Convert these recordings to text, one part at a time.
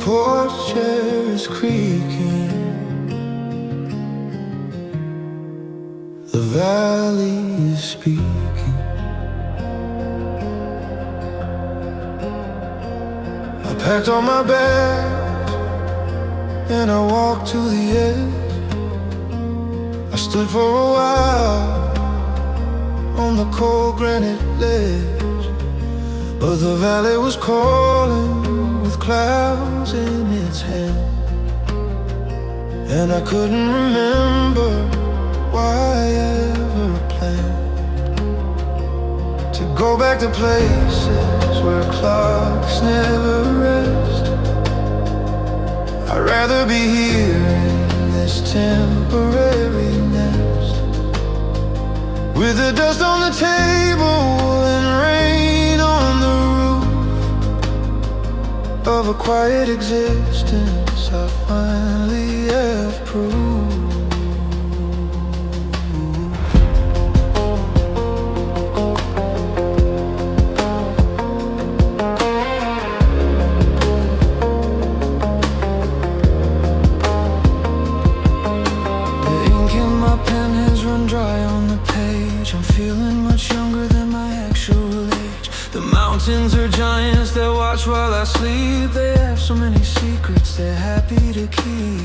porch chair is creaking, the valley is speaking. I packed all my bags and I walked to the edge. I stood for a while on the cold granite ledge, but the valley was calling with clouds in its head, and I couldn't remember why I ever planned to go back to places where clocks never rest. I'd rather be here in this temporary nest, with the dust on the table and rain on the roof of a quiet existence I finally have proved. Mountains are giants that watch while I sleep. They have so many secrets they're happy to keep.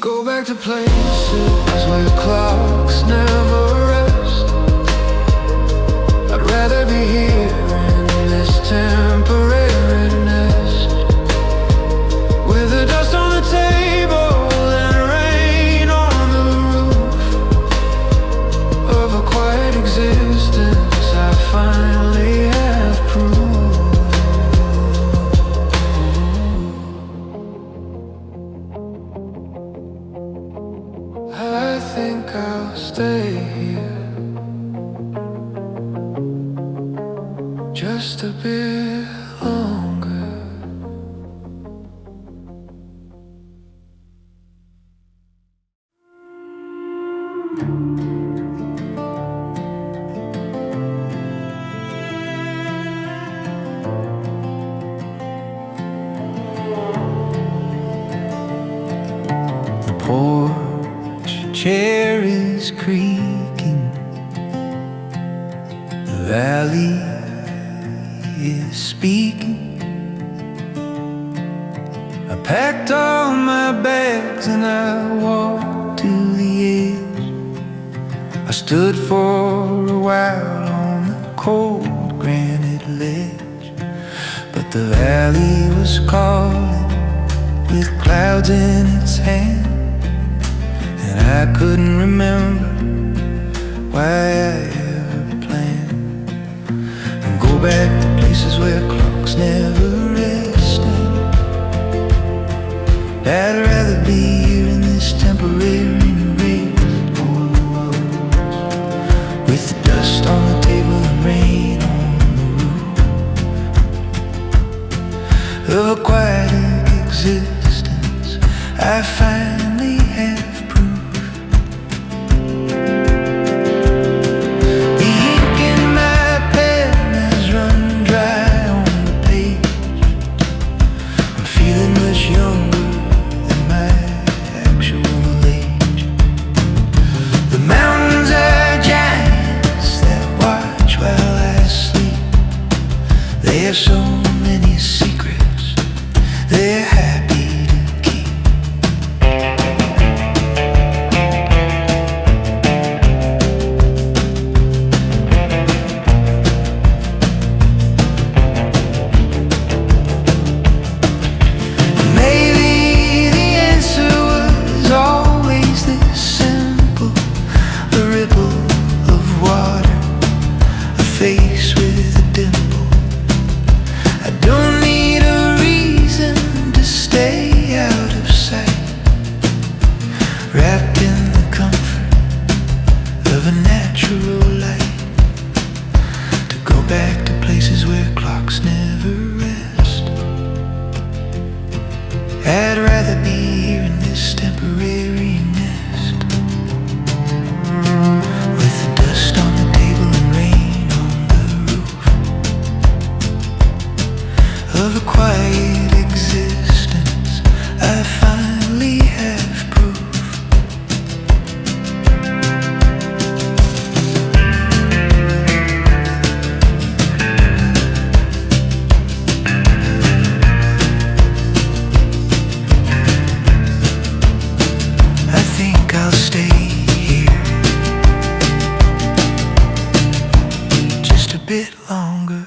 Go back to places where clocks never rest. I'd rather be here in this temporary nest, with the dust on the table and rain on the roof of a quiet existence I finally have proved. I think I'll stay here just a bit longer. The porch chair is creaking, the valley is speaking. I packed all my bags and I walked to the edge. I stood for a while on the cold granite ledge, but the valley was calling with clouds in its hand, and I couldn't remember why I ever planned and go back to places where clocks never rested. I'd rather be here in this temporary race, with the dust on the table and rain on the roof of a quiet existence I finally have. There's so many secrets they're happy to keep. Maybe the answer was always this simple: a ripple of water, a face with a dimple. bit longer.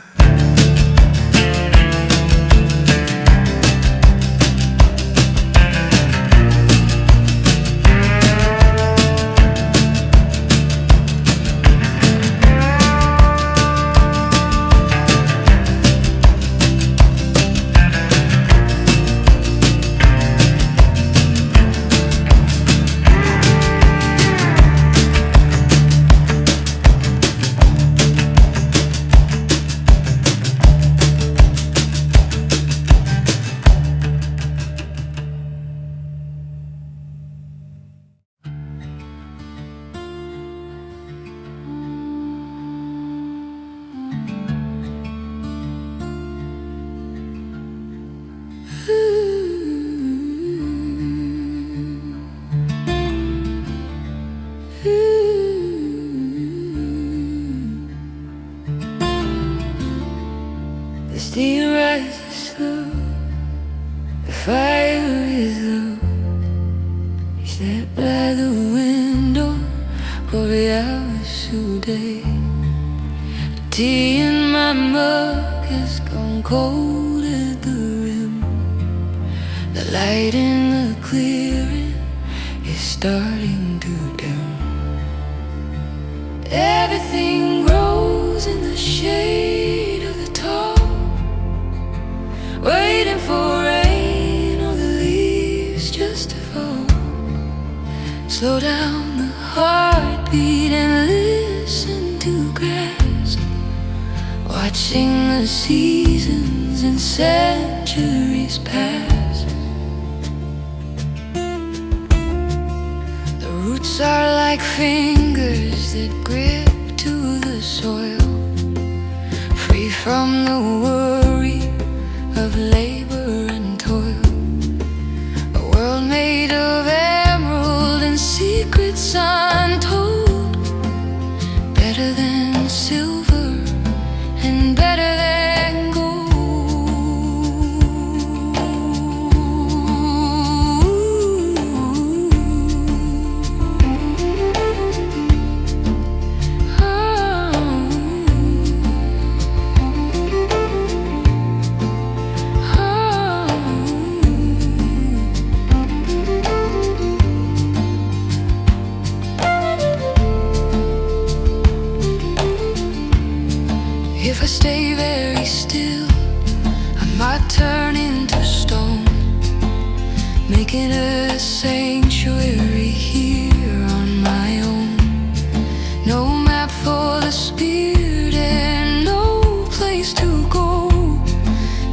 The steam rises slow, the fire is low. You sit by the window for 8 hours a day. The tea in my mug has gone cold at the rim. The light in the clearing is starting to dim. Everything grows in the shade of the tall, waiting for rain or the leaves just to fall. Slow down the heartbeat and listen to grass, watching the seasons and centuries pass. The roots are like fingers that grip to the soil, free from the worry of labor and toil. A world made of emerald and secrets untold, better than silver and better than gold. If I stay very still, I might turn into stone, making a sanctuary here on my own. No map for the spirit and no place to go,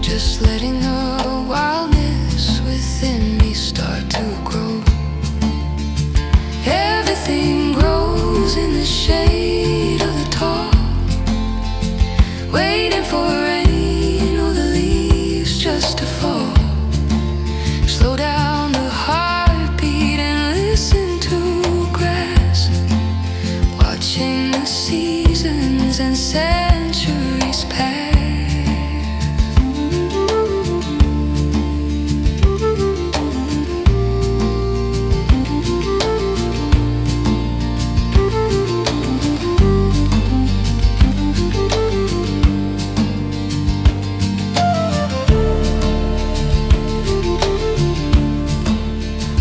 just letting the wildness within me start to grow. Everything grows in the shade of the tall, waiting for rain or the leaves just to fall. Slow down the heartbeat and listen to grass, watching the seasons and centuries pass.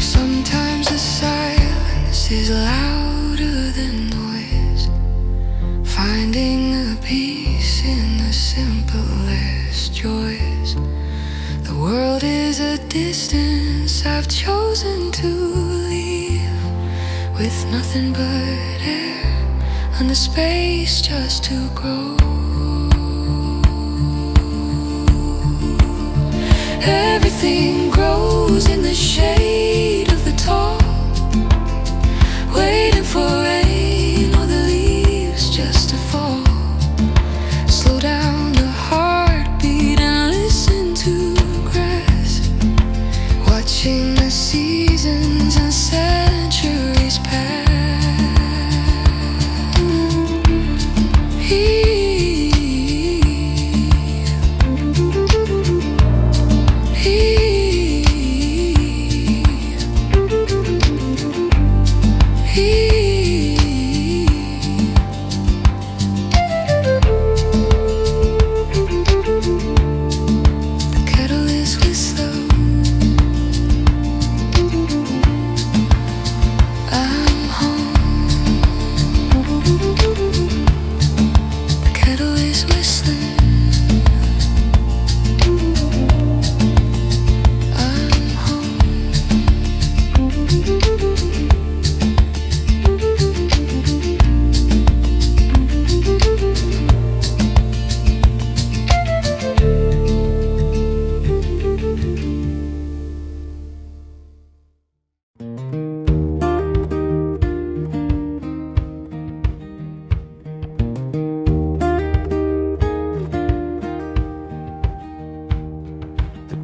Sometimes the silence is louder than noise, finding the peace in the simplest joys. The world is a distance I've chosen to leave, with nothing but air and the space just to grow. Everything grows in the shade of the tall, waiting for rain or the leaves just to fall. Slow down the heartbeat and listen to grass, watching the seasons and centuries pass. He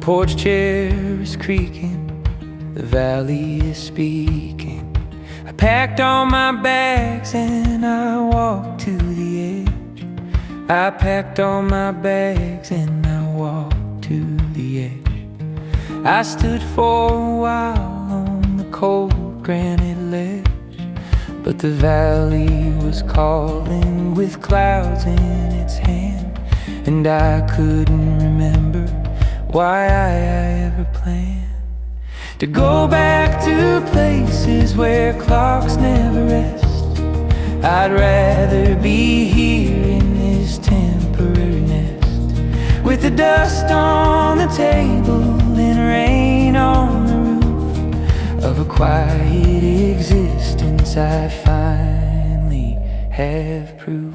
porch chair is creaking, the valley is speaking. I packed all my bags and I walked to the edge. I packed all my bags and I walked to the edge. I stood for a while on the cold granite ledge, but the valley was calling with clouds in its hand, and I couldn't remember why I ever planned to go back to places where clocks never rest. I'd rather be here in this temporary nest, with the dust on the table and rain on the roof of a quiet existence I finally have proof.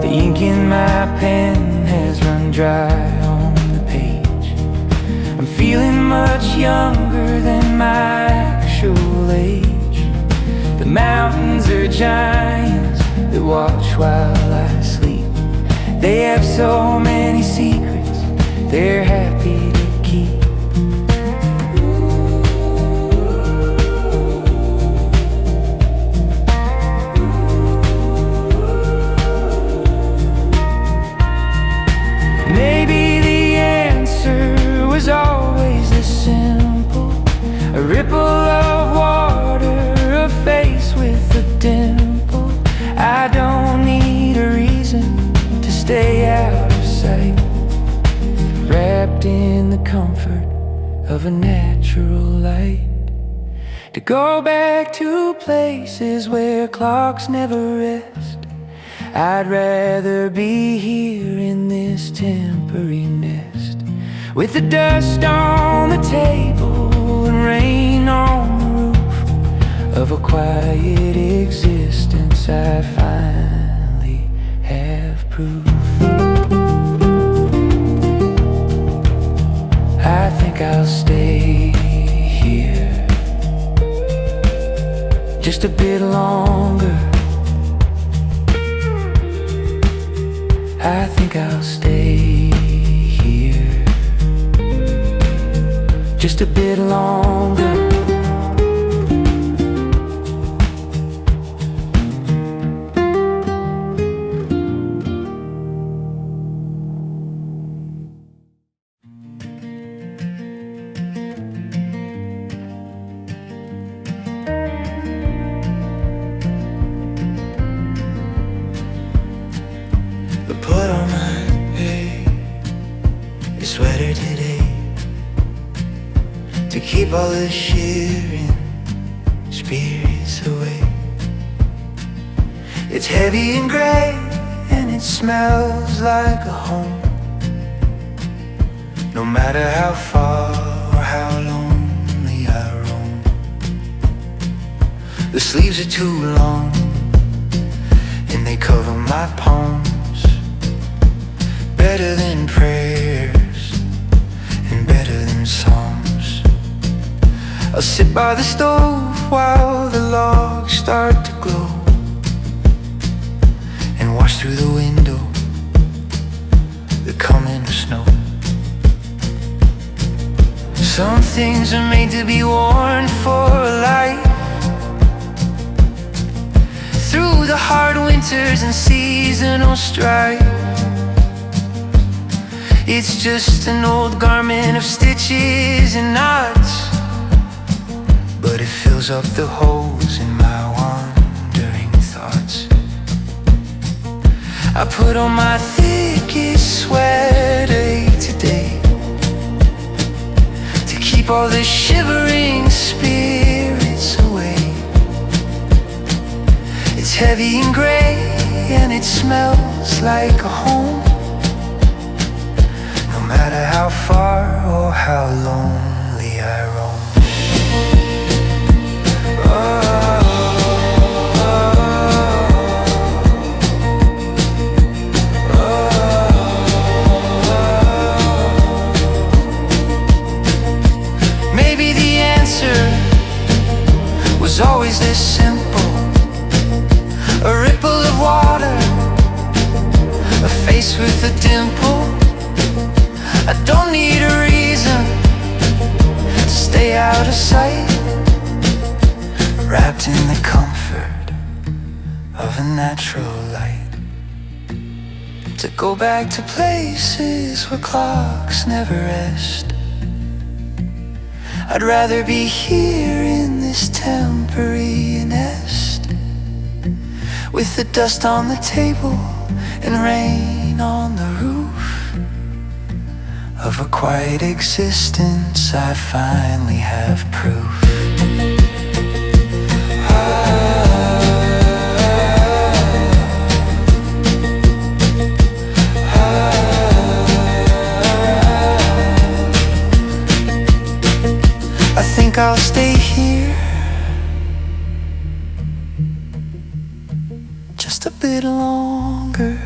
The ink in my pen has run dry on the page. I'm feeling much younger than my actual age. The mountains are giants that watch while I sleep. They have so many secrets they're happy to keep. Maybe the answer was always this simple: a ripple of water, a face with a dimple. I don't need a reason to stay out of sight, wrapped in the comfort of a natural light. To go back to places where clocks never rest, I'd rather be here in this temporary nest, with the dust on the table and rain on the roof of a quiet existence I finally have proof. I think I'll stay here just a bit longer. I think I'll stay here just a bit longer. Put on my sweater today to keep all the shivering spirits away. It's heavy and gray and it smells like a home. No matter how far or how lonely I roam, the sleeves are too long and they cover my palms. Better than prayers and better than songs. I'll sit by the stove while the logs start to glow and watch through the window the coming snow. Some things are made to be worn for life, through the hard winters and seasonal strife. It's just an old garment of stitches and knots, but it fills up the holes in my wandering thoughts. I put on my thickest sweater today to keep all the shivering spirits away. It's heavy and gray and it smells like a home. No matter how far or how lonely I roam. Maybe the answer was always this simple: a ripple of water, a face with a dimple. I don't need a reason to stay out of sight, wrapped in the comfort of a natural light. To go back to places where clocks never rest. I'd rather be here in this temporary nest, with the dust on the table and rain on the roof of a quiet existence. I finally have proof. I think I'll stay here just a bit longer.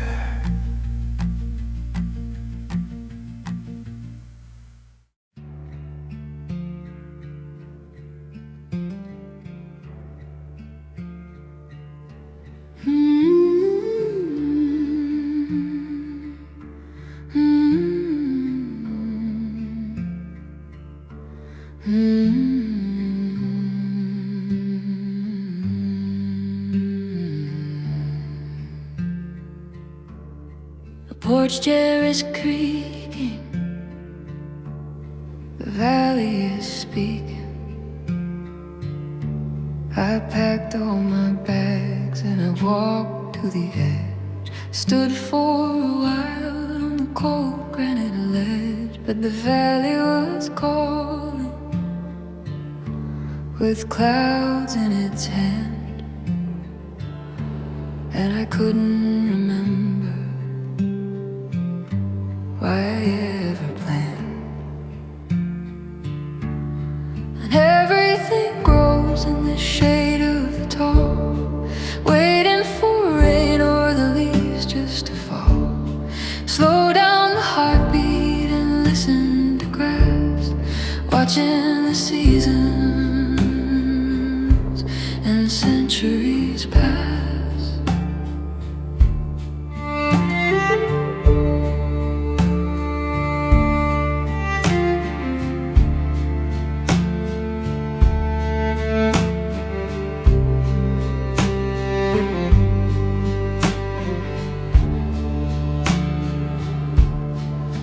The porch chair is creaking, the valley is speaking. I packed all my bags and I walked to the edge. Stood for a while on the cold granite ledge, but the valley was calling with clouds in its hand, and I couldn't remember why I ever planned. And everything grows in the shade of the tall, waiting for rain or the leaves just to fall. Slow down the heartbeat and listen to grass, watching the seasons and centuries pass.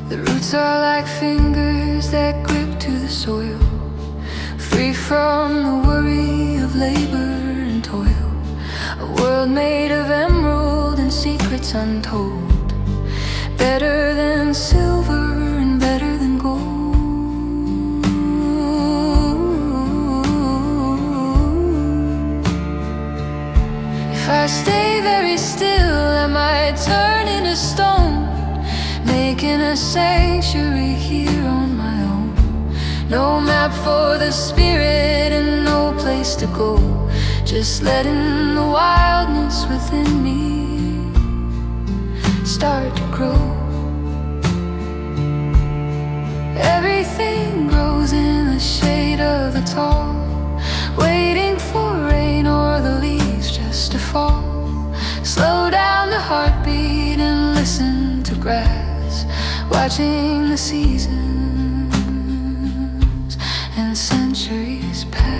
The roots are like fingers that grip to the soil, free from the worry of labor and toil. A world made of emerald and secrets untold, better than silver and better than gold. If I stay very still, I might turn into stone, making a sanctuary here on my own. No map for the spirit and no place to go, just letting the wildness within me start to grow. Everything grows in the shade of the tall, waiting for rain or the leaves just to fall. Slow down the heartbeat and listen to grass, watching the seasons and centuries pass.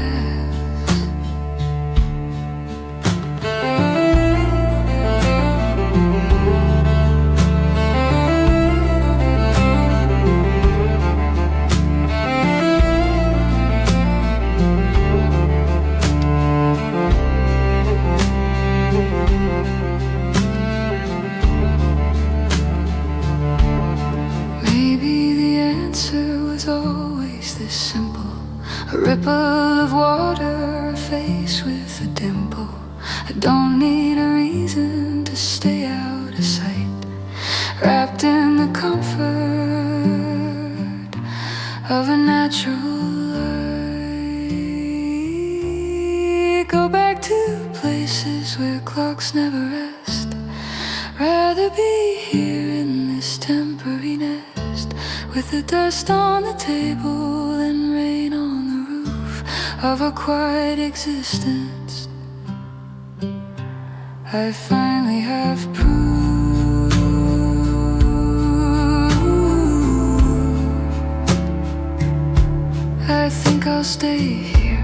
A ripple of water, a face with a dimple. I don't need a reason to stay out of sight, wrapped in the comfort of a natural light. Go back to places where clocks never rest. Rather be here in this temporary nest, with the dust on the table and rain on the roof of a quiet existence. I finally have proof. I think I'll stay here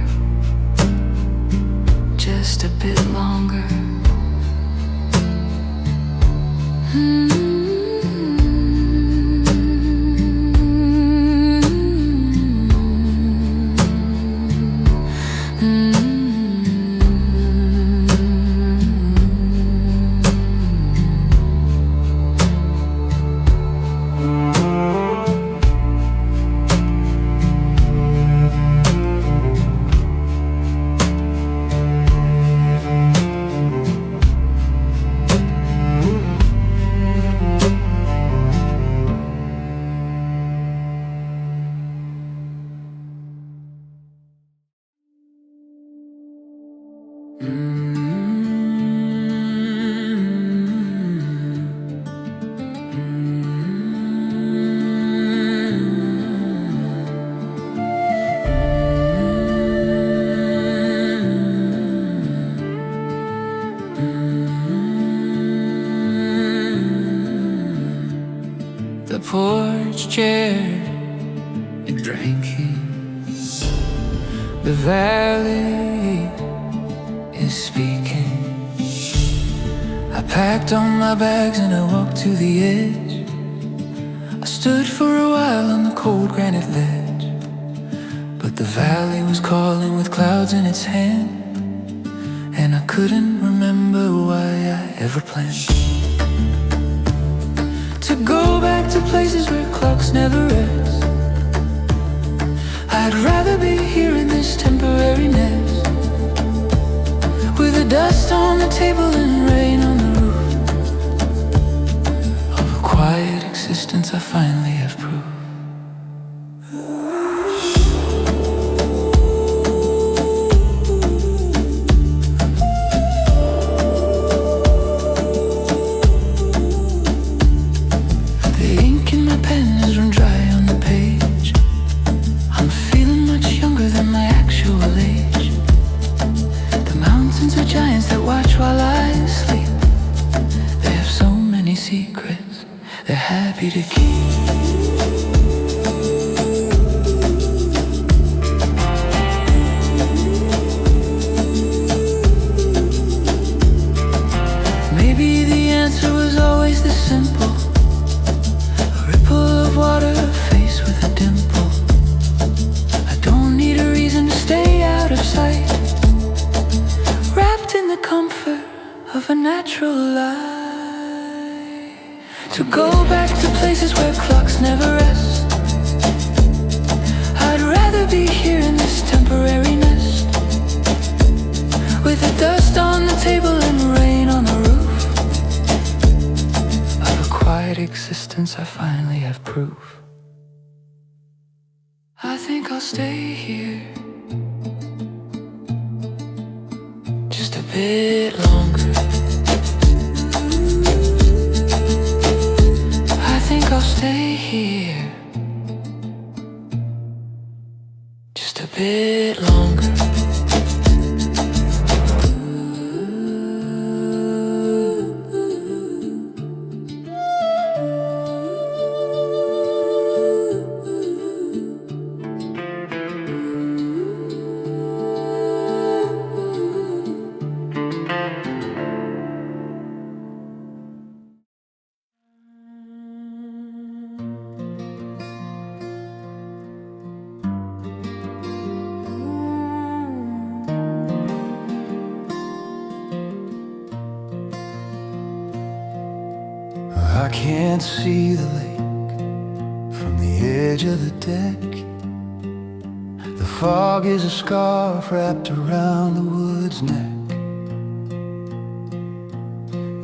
just a bit longer. The porch chair and drinking. The valley is speaking. I packed all my bags and I walked to the edge. I stood for a while on the cold granite ledge, but the valley was calling with clouds in its hand, and I couldn't remember why I ever planned to go back to places where clocks never rest. I'd rather be here in this temporary nest, with the dust on the table and rain on the roof, of a quiet existence I finally have proof. Secrets they're happy to keep. Maybe the answer was always this simple: a ripple of water, a face with a dimple. I don't need a reason to stay out of sight, wrapped in the comfort of a natural life. To go back to places where clocks never rest. I'd rather be here in this temporary nest, with the dust on the table and rain on the roof, of a quiet existence I finally have proof. I think I'll stay here just a bit longer. I think I'll stay here just a bit longer. I can't see the lake from the edge of the deck. The fog is a scarf wrapped around the wood's neck.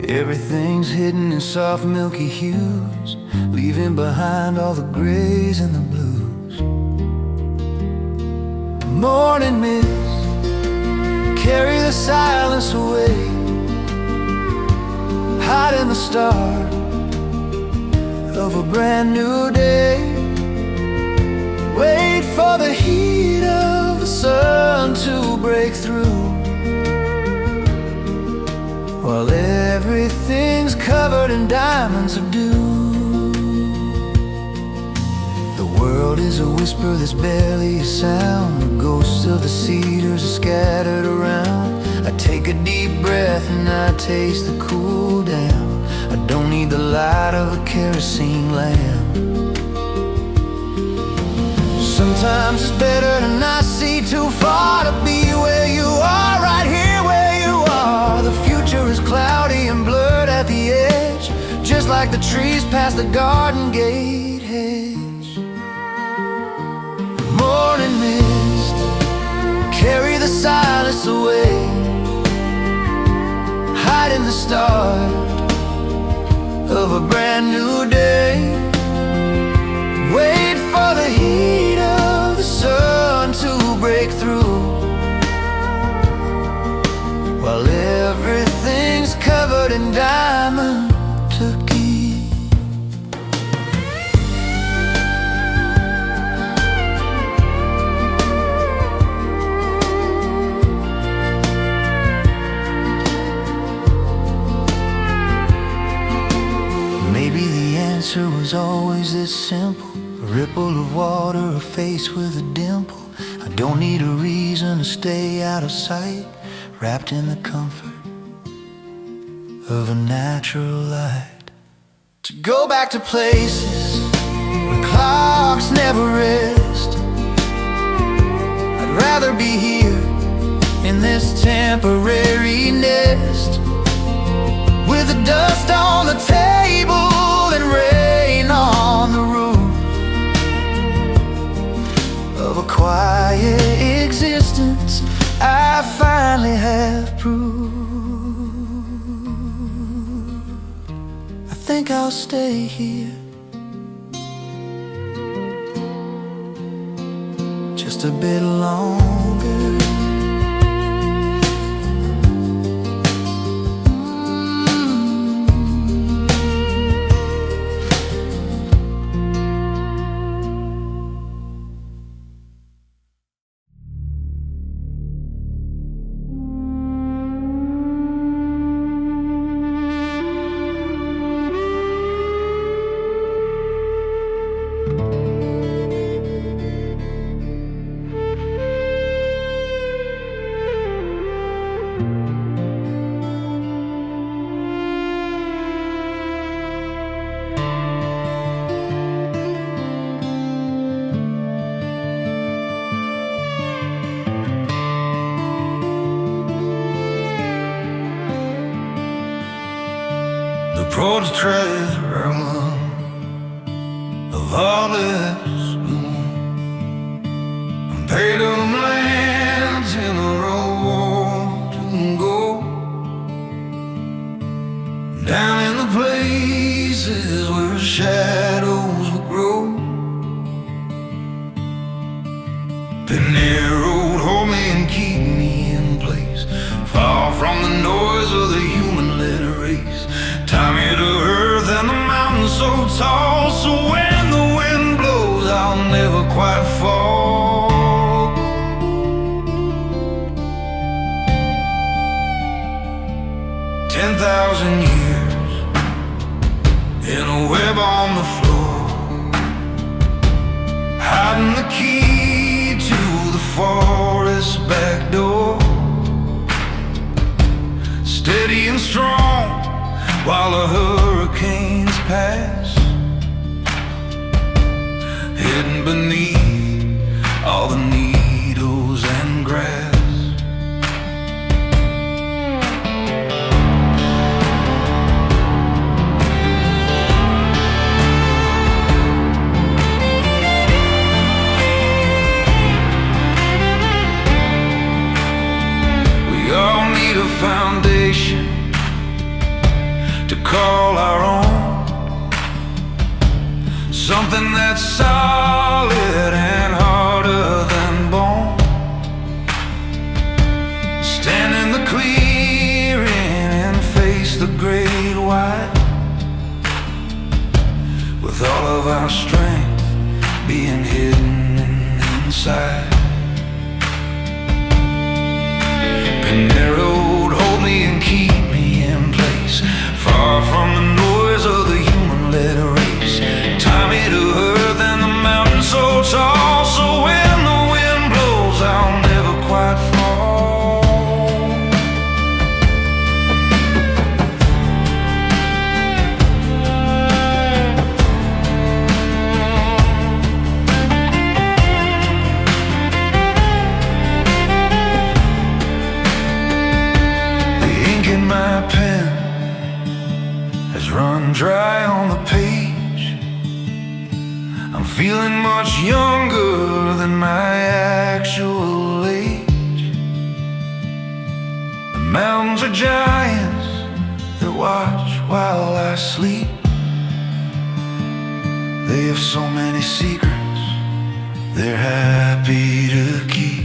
Everything's hidden in soft milky hues, leaving behind all the grays and the blues. Morning mist, carry the silence away, hide in the start of a brand new day. Wait for the heat of the sun to break through, while everything's covered in diamonds of dew. The world world is a whisper that's barely a sound. The ghosts of the cedars are scattered around. I take a deep breath and I taste the cool down. I don't need the light of a kerosene lamp. Sometimes it's better to not see too far, to be where you are, right here where you are. The future is cloudy and blurred at the edge, just like the trees past the garden gate hedge. Morning mist, carry the silence away, hide in the start of a brand new day. Wait for the heat of the sun to break through, while everything's covered in diamond turkey. Maybe the answer was always this simple. A ripple of water, a face with a dimple. I don't need a reason to stay out of sight, wrapped in the comfort of a natural light. To go back to places where clocks never rest. I'd rather be here in this temporary nest, with the dust on the table and rain on the roof, of a quiet existence I finally have proof. I think I'll stay here just a bit longer. Porch treasure of all this bloom, I'm paid on lands in a row to go, down in the places where shadows will grow. Pineroot, hold me and keep me in place, far from the noise of the human led race. Tie me to earth and the mountains so tall, so when the wind blows I'll never quite fall. 10,000 years in a web on the floor, hiding the key to the forest back door. Steady and strong while the hurricanes pass, hidden beneath all the needles and grass. We all need a foundation to call our own, something that's solid and harder than bone. Stand in the clearing and face the great white, with all of our strength being hidden inside. Pineroot, hold me and keep me in place, far from the noise of the human led race. Tie me to earth and the mountains so quite fall. The ink in my pen has run dry on the page. I'm feeling much younger than my actual age. The mountains are giants that watch while I sleep. They have so many secrets they're happy to keep.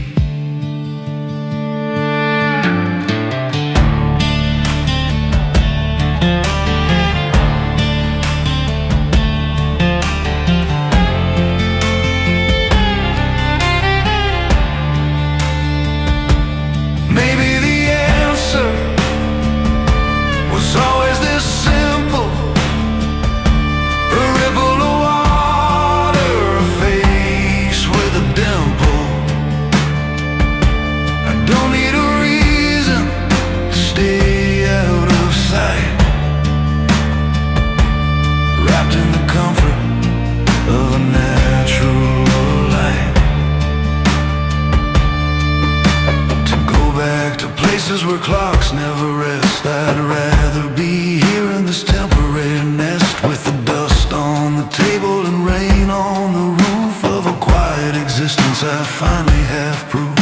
Where clocks never rest, I'd rather be here in this temporary nest, with the dust on the table and rain on the roof of a quiet existence. I finally have proof.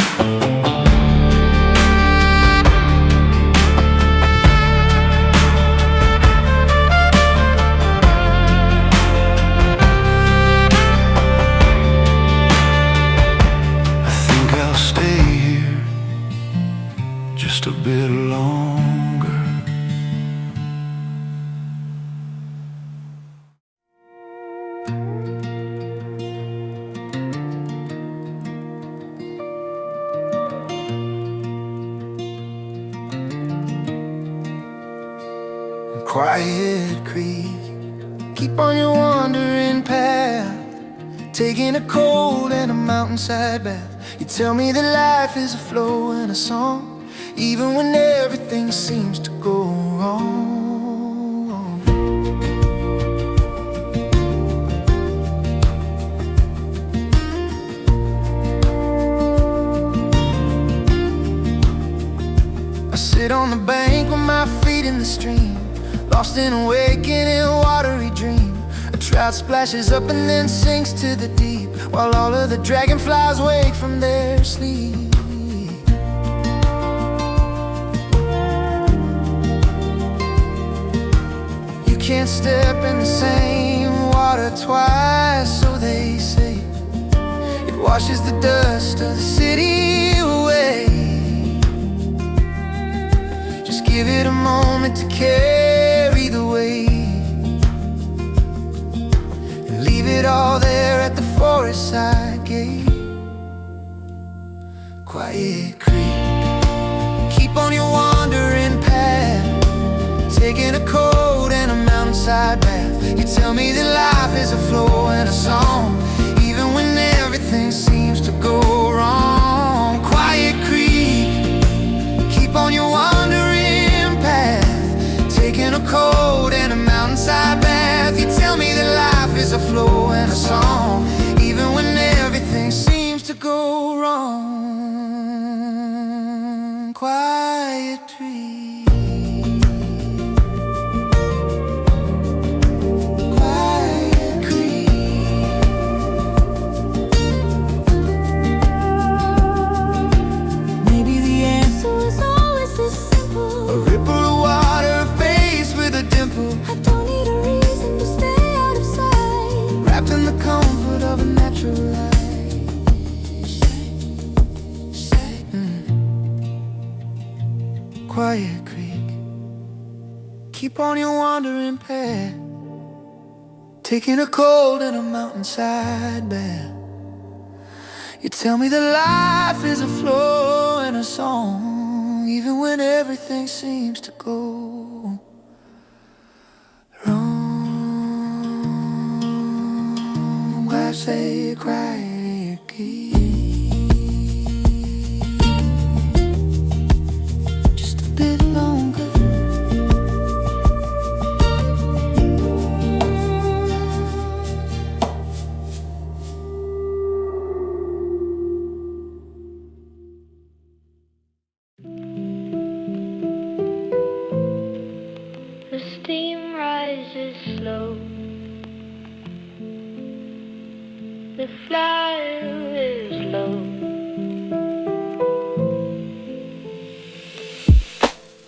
I think I'll stay here just a bit longer. Quiet creek, keep on your wandering path, taking a cold and a mountainside bath. You tell me that life is a flow and a song, even when everything seems to go wrong. I sit on the bank with my feet in the stream, lost in a waking watery dream. A trout splashes up and then sinks to the deep, while all of the dragonflies wake from their sleep. Can't step in the same water twice, so they say. It washes the dust of the city away. Just give it a moment to carry the weight, and leave it all there at the forest side gate. Quiet creek, keep on your wandering path, taking a cold and a mountainside bath. You tell me that life is a flow and a song, even when everything seems to go wrong. Quiet creek, keep on your wandering path, taking a cold and a mountainside bath. You tell me that life is a flow and a song, even when everything seems to go wrong. Quiet creek. Quiet creek, keep on your wandering path, taking a cold and a mountainside bath. You tell me that life is a flow and a song, even when everything seems to go wrong. I say quiet creek. fire is low.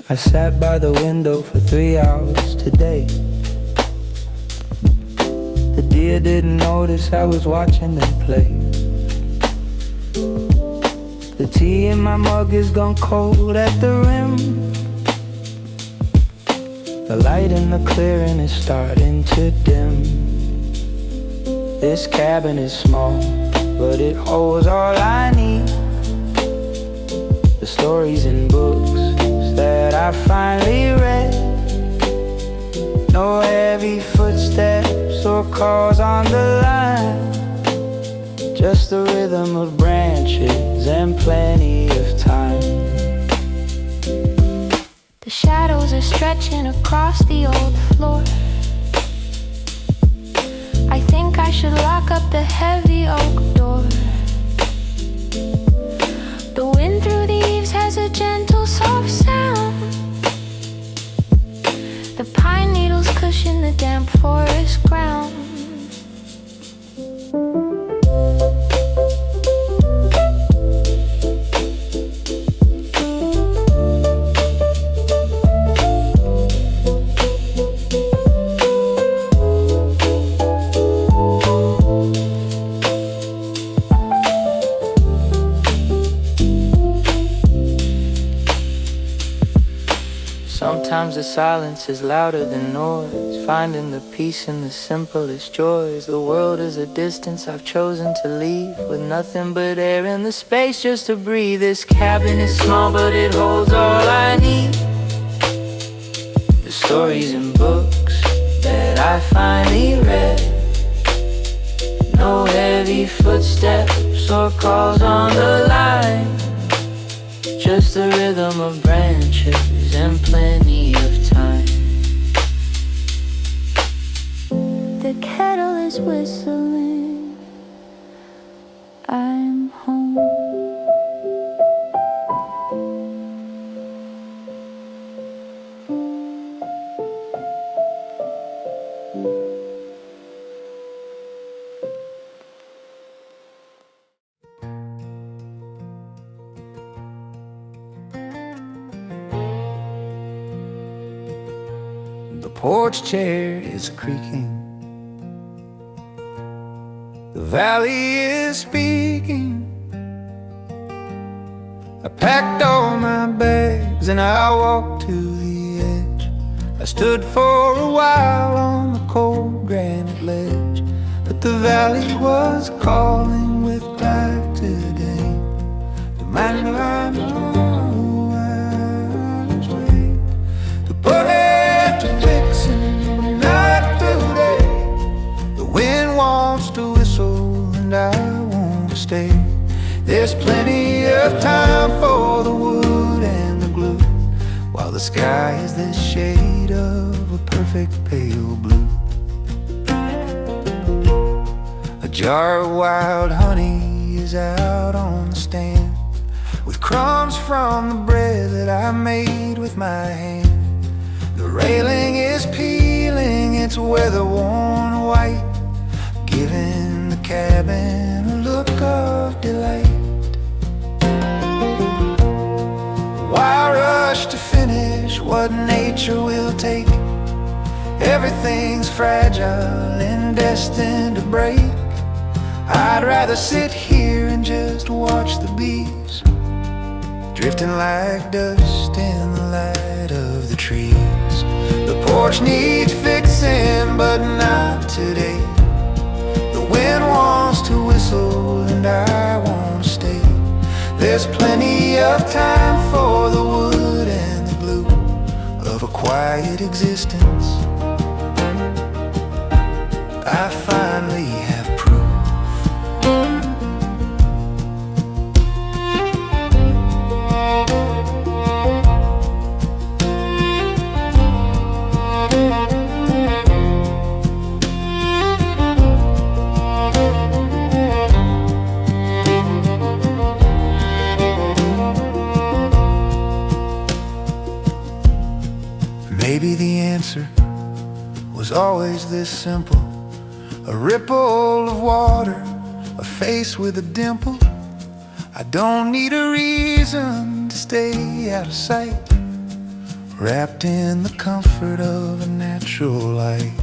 I sat by the window for 3 hours today. The deer didn't notice I was watching them play. The tea in my mug is gone cold at the rim. The light in the clearing is starting to dim. This cabin is small, but it holds all I need. The stories in books that I finally read. No heavy footsteps or calls on the line. Just the rhythm of branches and plenty of time. The shadows are stretching across the old floor. I think I should lock up the heavy oak door. The wind through the eaves has a gentle soft sound. The pine needles cushion the damp forest ground. Sometimes the silence is louder than noise, finding the peace in the simplest joys. The world is a distance I've chosen to leave, with nothing but air in the space just to breathe. This cabin is small, but it holds all I need. The stories and books that I finally read. No heavy footsteps or calls on the line. Just the rhythm of branches and plenty of time. The kettle is whistling. I'm home. The porch chair is creaking. The valley is speaking. I packed all my bags and I walked to the edge. I stood for a while on the cold granite ledge, but the valley was calling with back today. The man I know I was waiting to put it to fixing, but not today. The wind wants to whistle and I want to stay. There's plenty of time for the wood and the glue, while the sky is the shade of a perfect pale blue. A jar of wild honey is out on the stand, with crumbs from the bread that I made with my hand. The railing is peeling, it's weather-worn white, giving the cabin a look of delight. Why rush to finish what nature will take? Everything's fragile and destined to break. I'd rather sit here and just watch the bees drifting like dust in the light of the trees. The porch needs fixing, but not today. The wind wants to whistle and I want to stay. There's plenty of time for the wood and the glue of a quiet existence. I finally have proof. Maybe the answer was always this simple. A ripple of water, face with a dimple. I don't need a reason to stay out of sight, wrapped in the comfort of a natural light.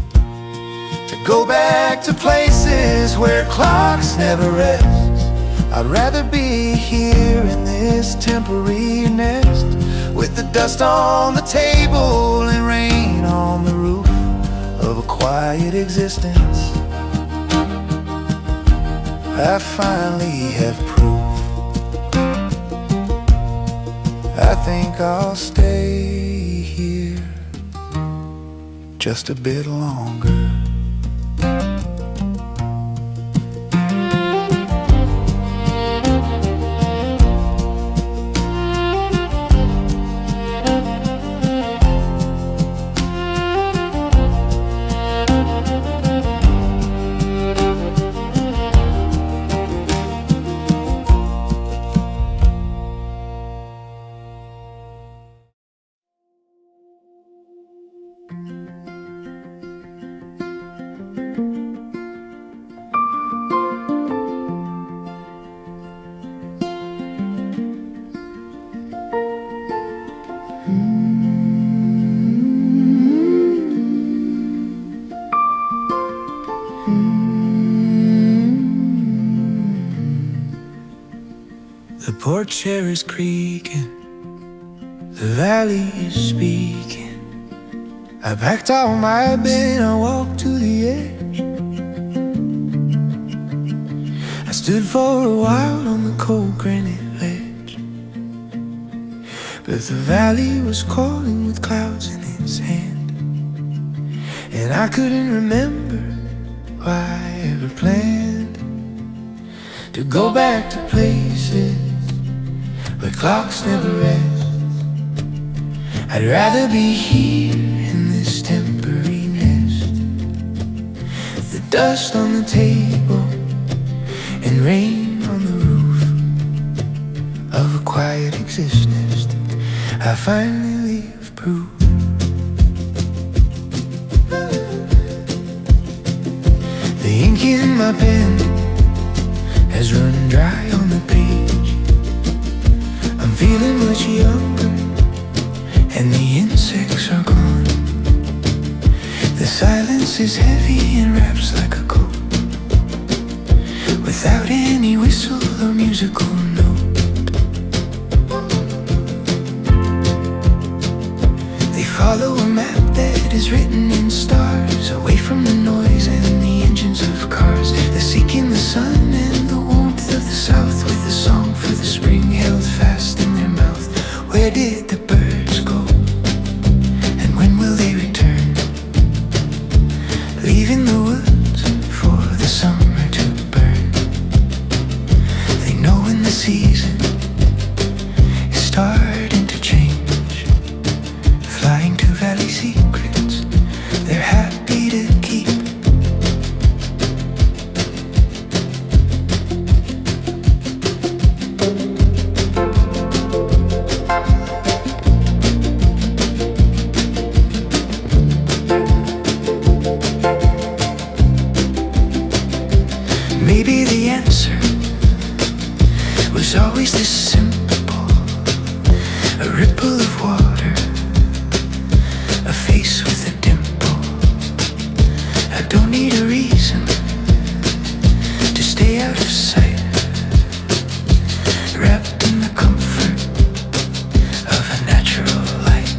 To go back to places where clocks never rest, I'd rather be here in this temporary nest, with the dust on the table and rain on the roof of a quiet existence. I finally have proof. I think I'll stay here just a bit longer. The porch chair is creaking, the valley is speaking. I packed all my bed and I walked to the edge. I stood for a while on the cold granite ledge, but the valley was calling with clouds in its hand, and I couldn't remember why I ever planned to go back to places where clocks never rest. I'd rather be here in this temporary nest, with the dust on the table and rain on the roof of a quiet existence that I finally have proved. The ink in my pen has run dry on the page. I'm feeling much younger, and the insects are gone. The silence is heavy and wraps like a coat, without any whistle or musical note. They follow a map that is written in stars, away from the noise and the engines of cars. They're seeking the sun and the warmth of the south, with a song for the spring held fast in their mouth. Where did the birds go, and when will they return, leaving the woods for the summer to burn? They know when the season is starting to change, flying to valley secrets they're happy to keep. Maybe the answer was always this simple: a ripple of water, a face with a dimple. I don't need a reason to stay out of sight, wrapped in the comfort of a natural light.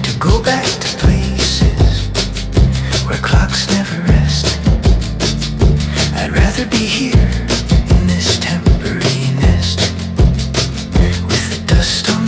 To go back to places where clocks never rest, I'd rather be here in this temporary nest, with the dust on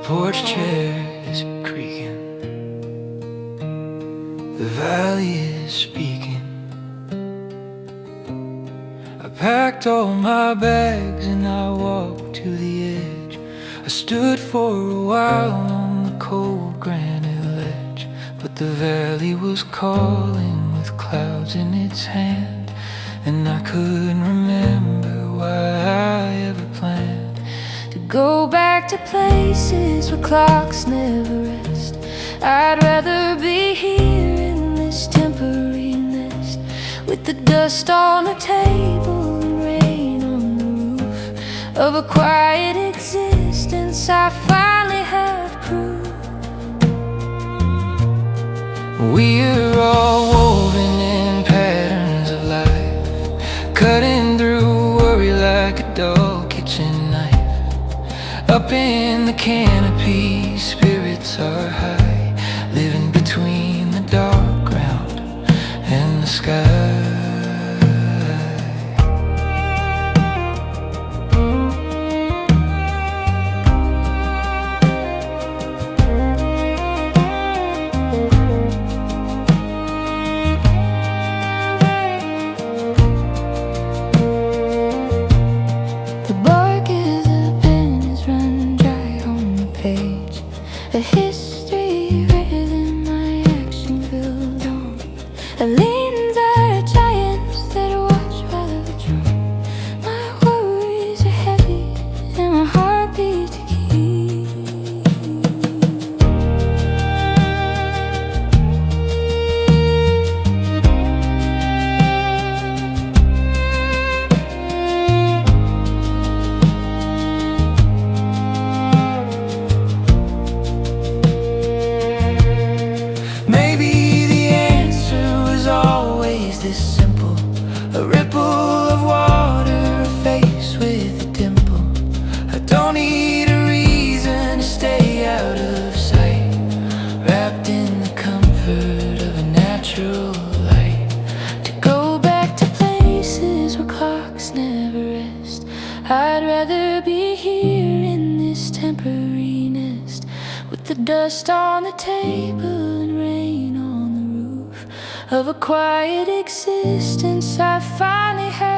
porch chair is creaking, the valley is speaking. I packed all my bags and I walked to the edge. I stood for a while on the cold granite ledge, but the valley was calling with clouds in its hand, and I couldn't remember why I ever planned to go back to places where clocks never rest. I'd rather be here in this temporary nest, with the dust on the table and rain on the roof of a quiet existence I finally have proof. We're all woven in patterns of life, cutting through worry like a dull kitchen knife. Up in the canopy, spirits are high, living between the dark ground and the sky. The bark as the pen is run dry on the page, a history written my action build on. The leans are giants that watch while I dream. My worries are heavy and my heart beats to keep. Maybe the answer was always this simple: a ripple of water, a face with a dimple. I don't need a reason to stay out of sight, wrapped in the comfort of a natural light. To go back to places where clocks never rest. I'd rather be here in this temporary nest, with the dust on the table and rain on the roof of a quiet existence I finally had